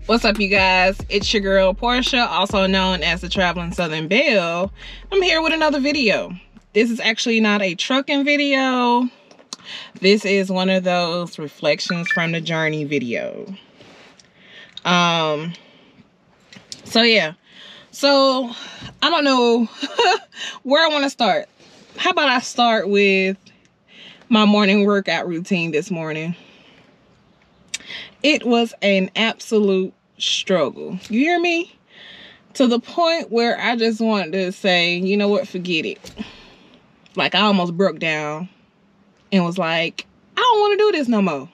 What's up, you guys? It's your girl Portia, also known as the Traveling Southern Belle. I'm here with another video. This is actually not a trucking video. This is one of those reflections from the journey video. So yeah. So I don't know where I want to start. How about I start with my morning workout routine this morning? It was an absolute struggle. You hear me? To the point where I just wanted to say, you know what, forget it. Like, I almost broke down and was like, I don't want to do this no more.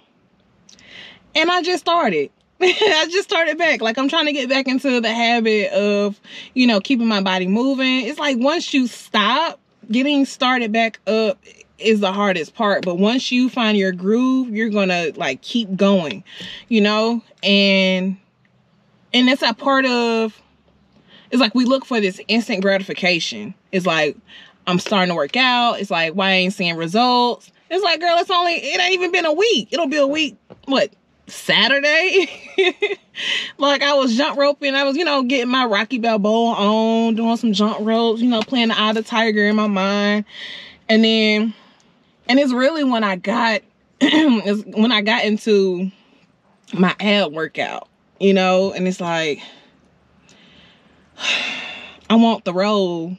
And I just started. I just started back. Like, I'm trying to get back into the habit of, you know, keeping my body moving. It's like once you stop, getting started back up is the hardest part. But once you find your groove, you're gonna like keep going, you know? And it's a part of, it's like we look for this instant gratification. It's like, I'm starting to work out. It's like, why I ain't seeing results? It's like, girl, it ain't even been a week. It'll be a week, what, Saturday? Like, I was jump roping. I was, you know, getting my Rocky Balboa on, doing some jump ropes, you know, playing the Eye of the Tiger in my mind. And then, and it's really when I got, when I got into my ab workout, you know, and it's like, I want the road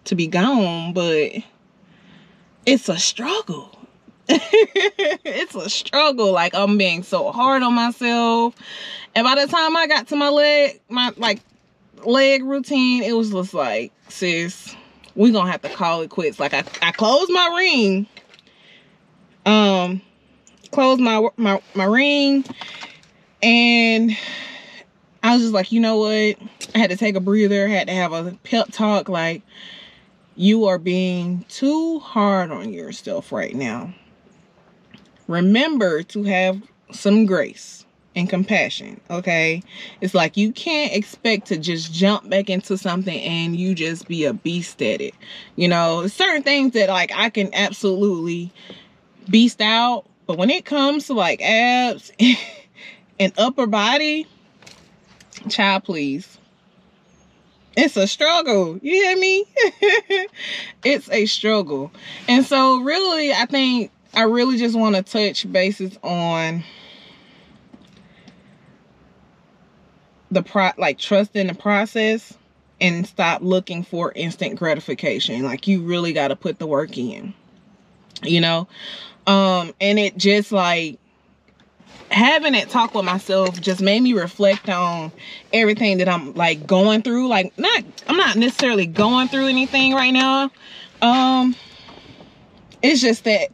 to be gone, but it's a struggle. It's a struggle. Like, I'm being so hard on myself. And by the time I got to my leg routine, it was just like, sis, we gonna have to call it quits. Like, I closed my ring. Closed my ring, and I was just like, you know what? I had to take a breather. I had to have a pep talk. Like, you are being too hard on yourself right now. Remember to have some grace and compassion, okay? It's like you can't expect to just jump back into something and you just be a beast at it. You know, certain things that like I can absolutely beast out, but when it comes to like abs and upper body, child, please. It's a struggle. You hear me? It's a struggle. And so really, I think I really just want to touch bases on the trust in the process and stop looking for instant gratification. Like, you really got to put the work in, you know? And it just like, having that talk with myself just made me reflect on everything that I'm like going through. Like, I'm not necessarily going through anything right now. It's just that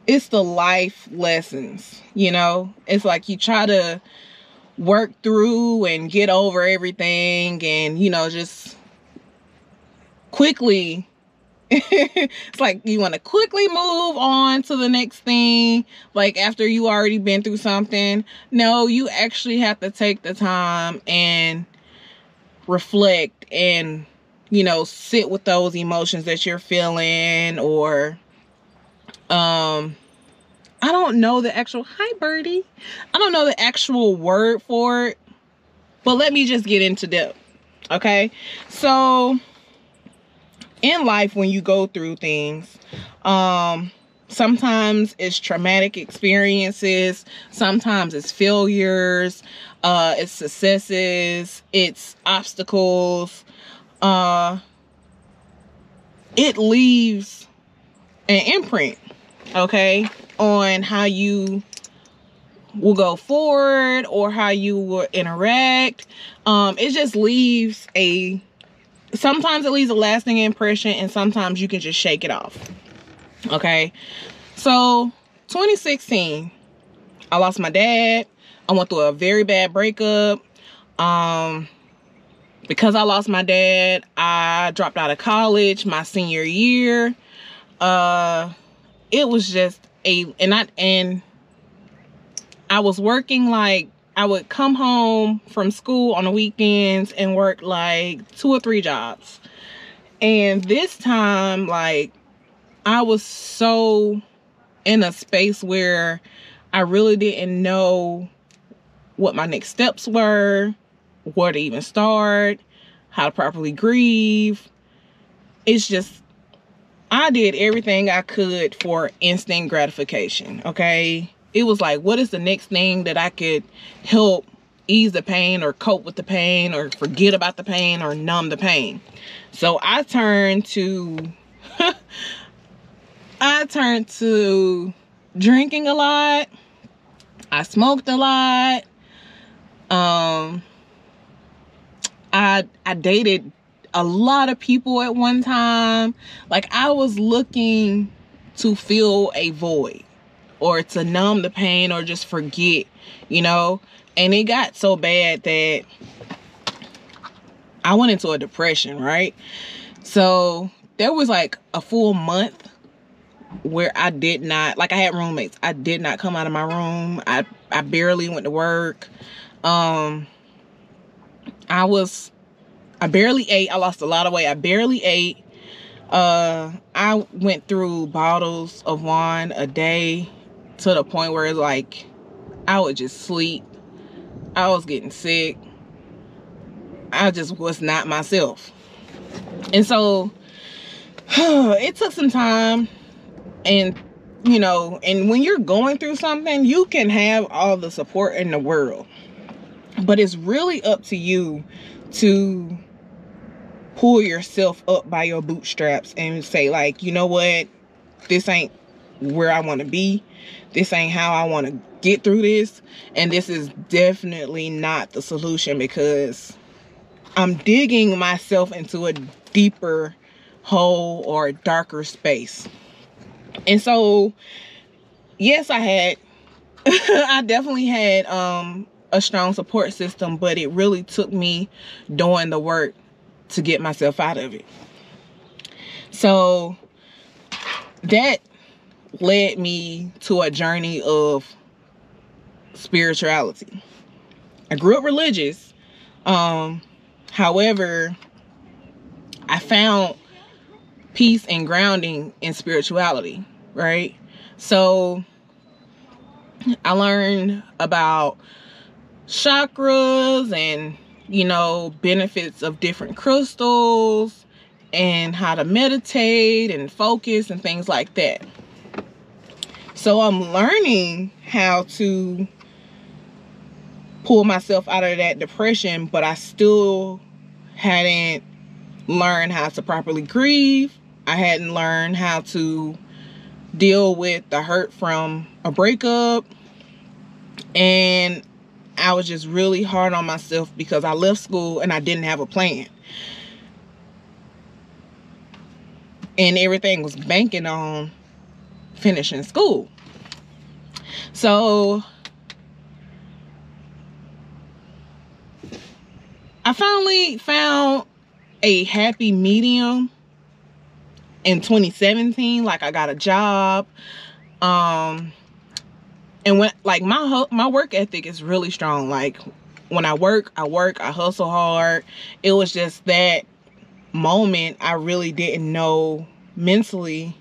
it's the life lessons, you know? It's like you try to work through and get over everything and, you know, just quickly. It's like you want to quickly move on to the next thing, like after you already been through something. No, you actually have to take the time and reflect and, you know, sit with those emotions that you're feeling. Or I don't know the actual, hi birdie, I don't know the actual word for it, but let me just get into depth. Okay, so in life, when you go through things, sometimes it's traumatic experiences, sometimes it's failures, it's successes, it's obstacles. It leaves an imprint, okay, on how you will go forward or how you will interact. It just leaves sometimes it leaves a lasting impression, and sometimes you can just shake it off. Okay. So 2016, I lost my dad. I went through a very bad breakup. Because I lost my dad, I dropped out of college my senior year. It was just and I was working, like, I would come home from school on the weekends and work like 2 or 3 jobs. And this time, like, I was so in a space where I really didn't know what my next steps were, where to even start, how to properly grieve. It's just, I did everything I could for instant gratification, okay? It was like, what is the next thing that I could help ease the pain or cope with the pain or forget about the pain or numb the pain? So I turned to drinking a lot. I smoked a lot. I dated a lot of people at one time. Like, I was looking to fill a void or to numb the pain or just forget, you know? And it got so bad that I went into a depression, right? So there was like a full month where I did not, like, I had roommates. I did not come out of my room. I barely went to work. I barely ate. I lost a lot of weight. I barely ate. I went through bottles of wine a day to the point where it's like I would just sleep. I was getting sick. I just was not myself. And so it took some time. And, you know, and when you're going through something, you can have all the support in the world. But it's really up to you to pull yourself up by your bootstraps and say, like, you know what? This ain't where I want to be. This ain't how I want to get through this. And this is definitely not the solution, because I'm digging myself into a deeper hole or a darker space. And so, yes, I definitely had a strong support system, but it really took me doing the work to get myself out of it. So that led me to a journey of spirituality. I grew up religious. However, I found peace and grounding in spirituality, right? So I learned about chakras and, you know, benefits of different crystals and how to meditate and focus and things like that. So I'm learning how to pull myself out of that depression, but I still hadn't learned how to properly grieve. I hadn't learned how to deal with the hurt from a breakup. And I was just really hard on myself because I left school and I didn't have a plan. And everything was banking on finishing school. So I finally found a happy medium in 2017. Like, I got a job. And when, like, my work ethic is really strong. Like, when I work, I hustle hard. It was just that moment I really didn't know mentally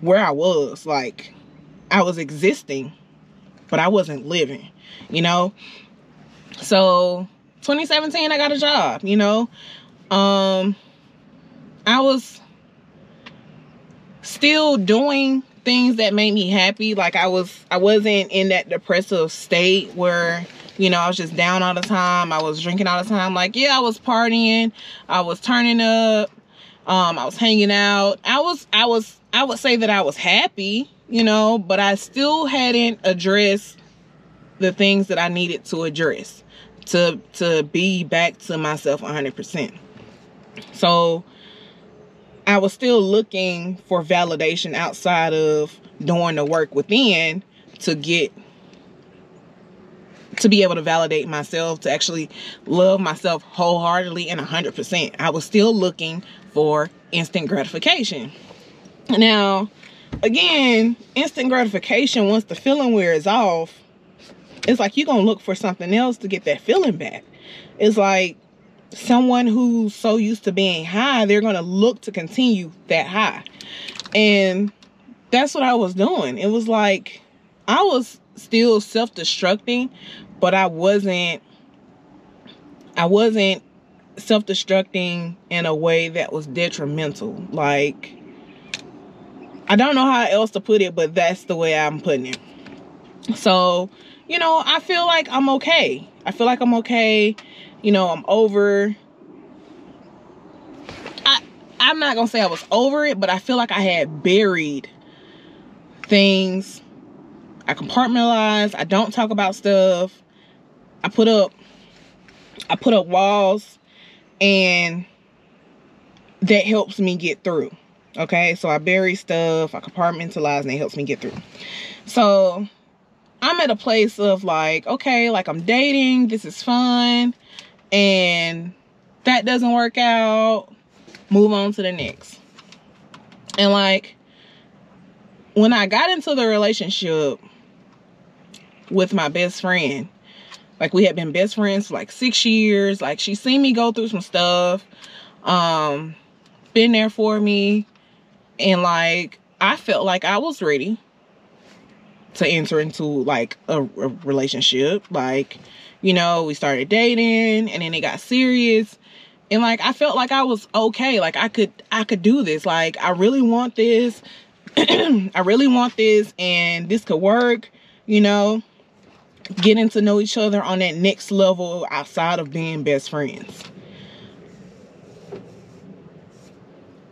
where I was. Like, I was existing, but I wasn't living, you know? So 2017, I got a job, you know? I was still doing things that made me happy. Like, I wasn't in that depressive state where, you know, I was just down all the time. I was drinking all the time. Like, yeah, I was partying. I was turning up. I was hanging out. I would say that I was happy, you know, but I still hadn't addressed the things that I needed to address to be back to myself 100%. So I was still looking for validation outside of doing the work within to be able to validate myself, to actually love myself wholeheartedly and 100%. I was still looking for instant gratification. Now, again, instant gratification, once the feeling wears off, it's like you're going to look for something else to get that feeling back. It's like someone who's so used to being high, they're going to look to continue that high. And that's what I was doing. It was like I was still self-destructing, but I wasn't self-destructing in a way that was detrimental. Like, I don't know how else to put it, but that's the way I'm putting it. So, you know, I feel like I'm okay. You know, I'm over. I'm not gonna say I was over it, but I feel like I had buried things. I compartmentalized. I don't talk about stuff. I put up walls, and that helps me get through. Okay, so I bury stuff, I compartmentalize, and it helps me get through. So I'm at a place of like, okay, like I'm dating, this is fun, and that doesn't work out, move on to the next. And like, when I got into the relationship with my best friend, like we had been best friends for like 6 years, like she seen me go through some stuff, been there for me, and like I felt like I was ready to enter into like a relationship. Like, you know, we started dating, and then it got serious, and like I felt like I was okay, like I could do this, like I really want this. I really want this, and this could work, you know, getting to know each other on that next level outside of being best friends.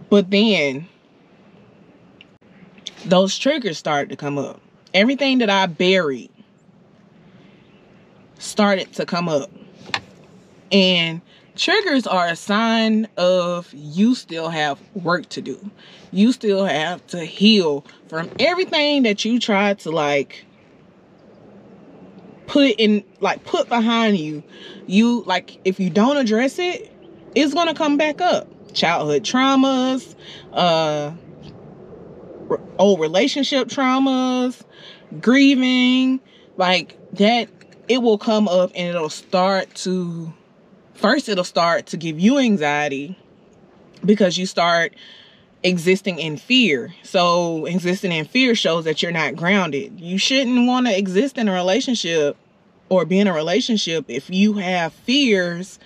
But then those triggers started to come up. Everything that I buried started to come up. And triggers are a sign of you still have work to do. You still have to heal from everything that you tried to like put behind you. You like, if you don't address it, it's gonna come back up. Childhood traumas, old relationship traumas, grieving, like that. It will come up, and it'll start to give you anxiety because you start existing in fear. So existing in fear shows that you're not grounded. You shouldn't want to exist in a relationship or be in a relationship if you have fears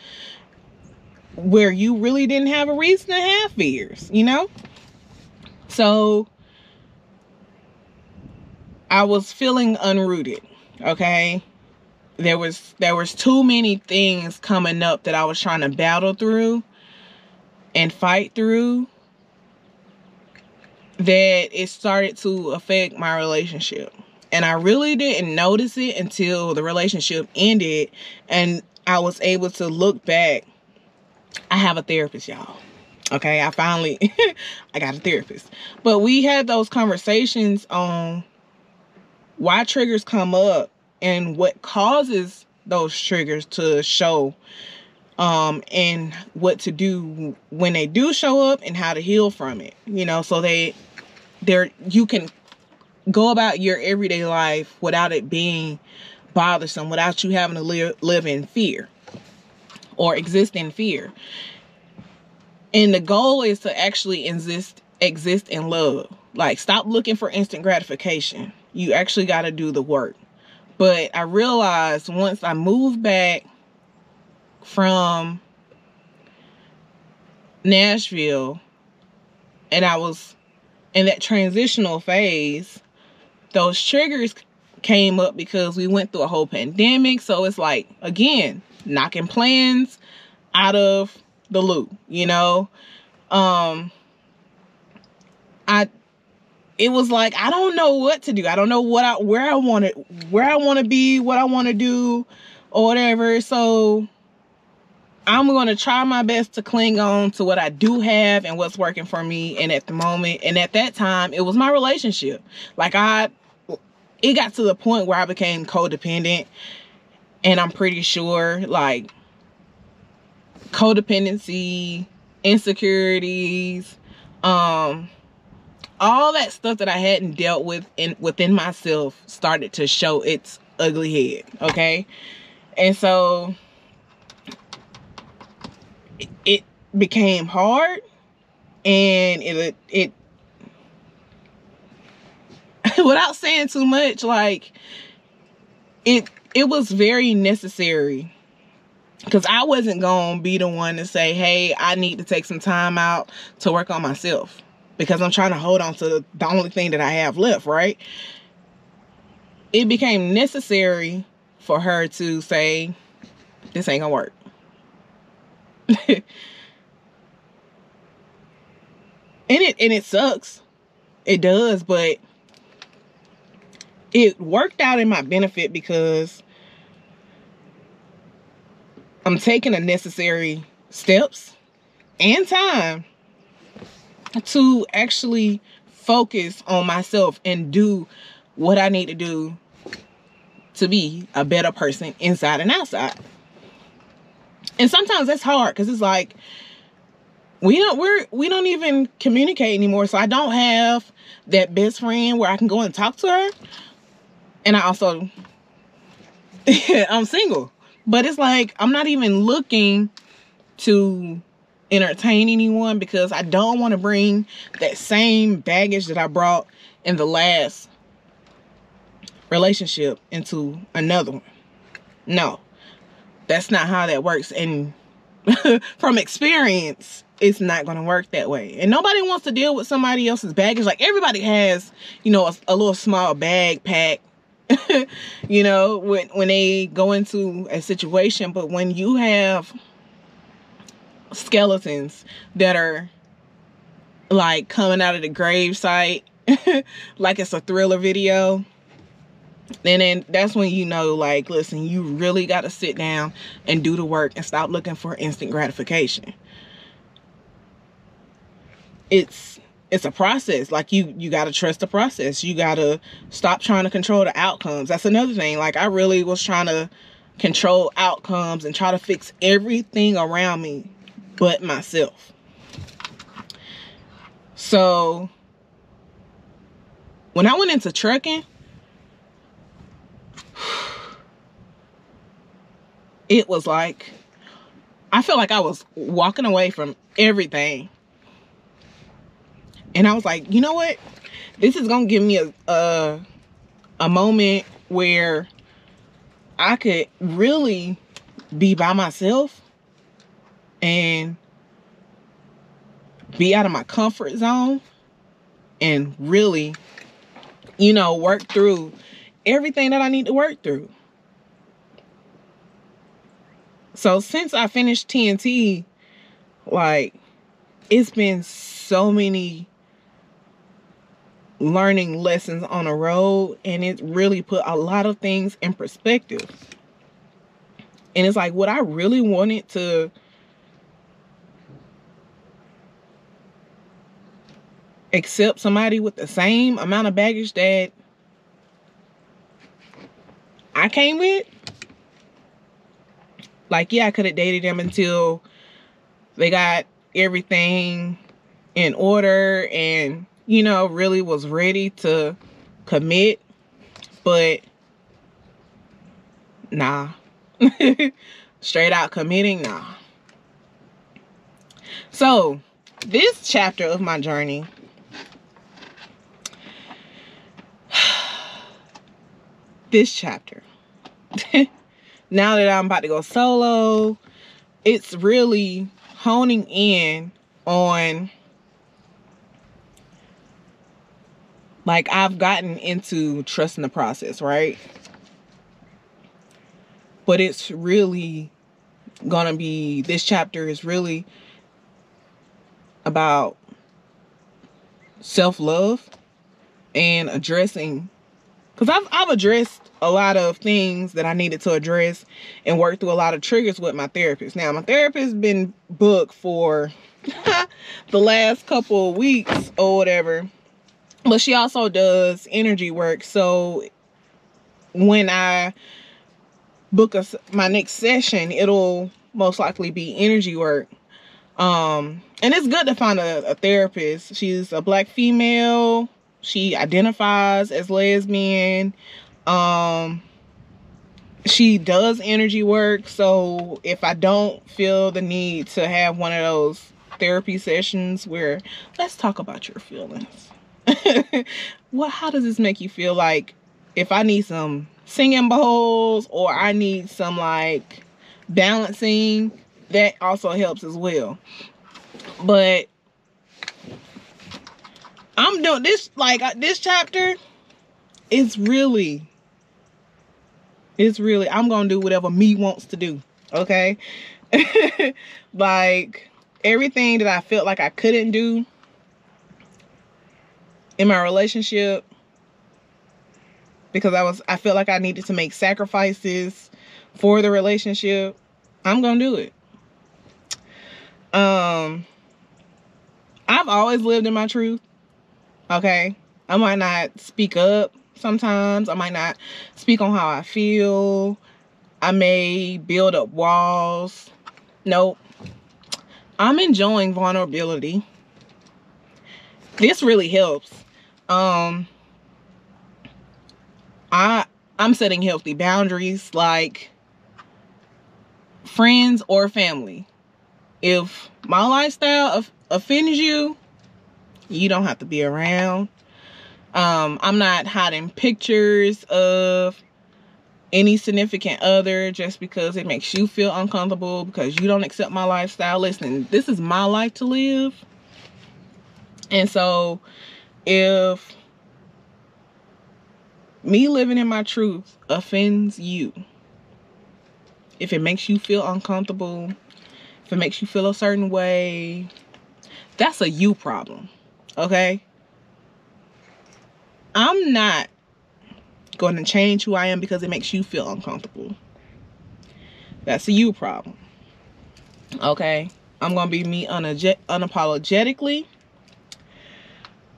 where you really didn't have a reason to have fears, you know? So I was feeling unrooted, okay? There was too many things coming up that I was trying to battle through and fight through, that it started to affect my relationship. And I really didn't notice it until the relationship ended and I was able to look back. I have a therapist, y'all. Okay, I finally I got a therapist. But we had those conversations on why triggers come up and what causes those triggers to show, and what to do when they do show up and how to heal from it, you know, so you can go about your everyday life without it being bothersome, without you having to live in fear or exist in fear. And the goal is to actually exist in love. Like, stop looking for instant gratification. You actually got to do the work. But I realized once I moved back from Nashville and I was in that transitional phase, those triggers came up because we went through a whole pandemic. So it's like, again, knocking plans out of the loop, you know? It was like, I don't know what to do. I don't know where I want to be, what I want to do, or whatever. So I'm going to try my best to cling on to what I do have and what's working for me. And at the moment, and at that time, it was my relationship. Like, it got to the point where I became codependent. And I'm pretty sure, like, codependency, insecurities, all that stuff that I hadn't dealt with within myself started to show its ugly head, okay? And so it became hard, and without saying too much, like it was very necessary, because I wasn't gonna be the one to say, hey, I need to take some time out to work on myself, because I'm trying to hold on to the only thing that I have left, right? It became necessary for her to say, this ain't gonna work. And it sucks. It does, but it worked out in my benefit, because I'm taking the necessary steps and time to actually focus on myself and do what I need to do to be a better person inside and outside. And sometimes that's hard, because it's like we don't even communicate anymore. So I don't have that best friend where I can go and talk to her. And I also I'm single. But it's like I'm not even looking to entertain anyone, because I don't want to bring that same baggage that I brought in the last relationship into another one. No, that's not how that works. And from experience, it's not going to work that way. And nobody wants to deal with somebody else's baggage. Like, everybody has, you know, a little small bag pack, you know, when they go into a situation. But when you have skeletons that are like coming out of the grave site, like it's a thriller video, and then that's when you know, like, listen, you really got to sit down and do the work and stop looking for instant gratification. It's a process. Like, you got to trust the process. You got to stop trying to control the outcomes. That's another thing. Like, I really was trying to control outcomes and try to fix everything around me but myself. So when I went into trucking, it was like, I felt like I was walking away from everything. And I was like, you know what? This is going to give me a moment where I could really be by myself and be out of my comfort zone and really, you know, work through everything that I need to work through. So since I finished TNT, like, it's been so many learning lessons on the road, and it really put a lot of things in perspective. And it's like, what I really wanted to accept somebody with the same amount of baggage that I came with. Like, yeah, I could have dated them until they got everything in order and, you know, really was ready to commit. But nah. Straight out committing, nah. So this chapter of my journey, this chapter, now that I'm about to go solo, it's really honing in on, like, I've gotten into trusting the process, right? But it's really gonna be, this chapter is really about self-love and addressing, because I've addressed a lot of things that I needed to address and work through a lot of triggers with my therapist. Now, my therapist been booked for the last couple of weeks or whatever, but she also does energy work. So when I book my next session, it'll most likely be energy work. And it's good to find a therapist. She's a Black female. She identifies as lesbian. She does energy work. So if I don't feel the need to have one of those therapy sessions where let's talk about your feelings, How does this make you feel? Like, if I need some singing bowls or I need some like balancing, that also helps as well. But I'm doing this, like, this chapter is really, I'm gonna do whatever me wants to do, okay? Like, everything that I felt like I couldn't do in my relationship, because I felt like I needed to make sacrifices for the relationship, I'm gonna do it. I've always lived in my truth, okay? I might not speak up sometimes. I might not speak on how I feel. I may build up walls. Nope. I'm enjoying vulnerability. This really helps. I'm setting healthy boundaries, like friends or family. If my lifestyle offends you, you don't have to be around. I'm not hiding pictures of any significant other just because it makes you feel uncomfortable, because you don't accept my lifestyle. Listen, this is my life to live. And so if me living in my truth offends you, if it makes you feel uncomfortable, if it makes you feel a certain way, that's a you problem, okay? I'm not going to change who I am because it makes you feel uncomfortable. That's a you problem, okay? I'm going to be me unapologetically.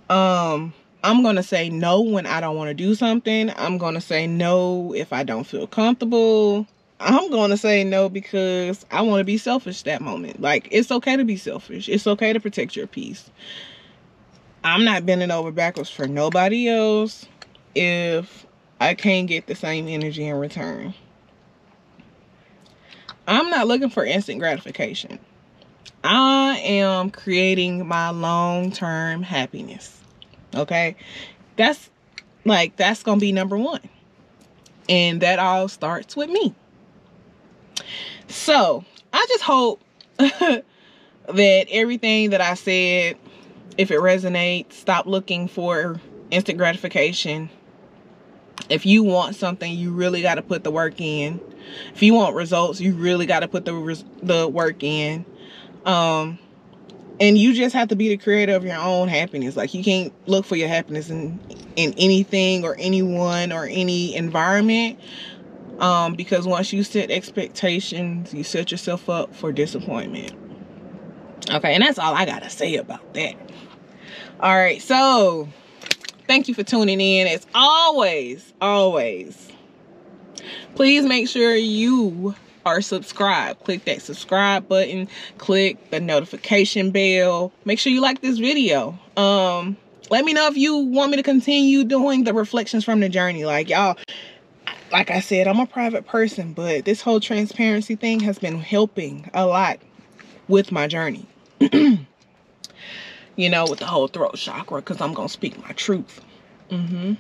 I'm going to say no when I don't want to do something. I'm going to say no if I don't feel comfortable. I'm going to say no because I want to be selfish that moment. Like, it's okay to be selfish. It's okay to protect your peace. I'm not bending over backwards for nobody else if I can't get the same energy in return. I'm not looking for instant gratification. I am creating my long-term happiness. Okay? That's gonna be number one. And that all starts with me. So, I just hope that everything that I said, if it resonates, stop looking for instant gratification. If you want something, you really got to put the work in. If you want results, you really got to put the work in. And you just have to be the creator of your own happiness. Like, you can't look for your happiness in anything or anyone or any environment. Because once you set expectations, you set yourself up for disappointment. Okay, and that's all I got to say about that. All right, so thank you for tuning in. As always, please make sure you are subscribed. Click that subscribe button. Click the notification bell. Make sure you like this video. Let me know if you want me to continue doing the reflections from the journey. Like, y'all, like I said, I'm a private person, but this whole transparency thing has been helping a lot with my journey. You know, with the whole throat chakra, because I'm going to speak my truth. All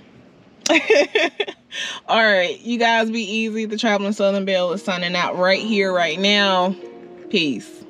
right, you guys be easy. The Traveling Southern Belle is signing out right here, right now. Peace.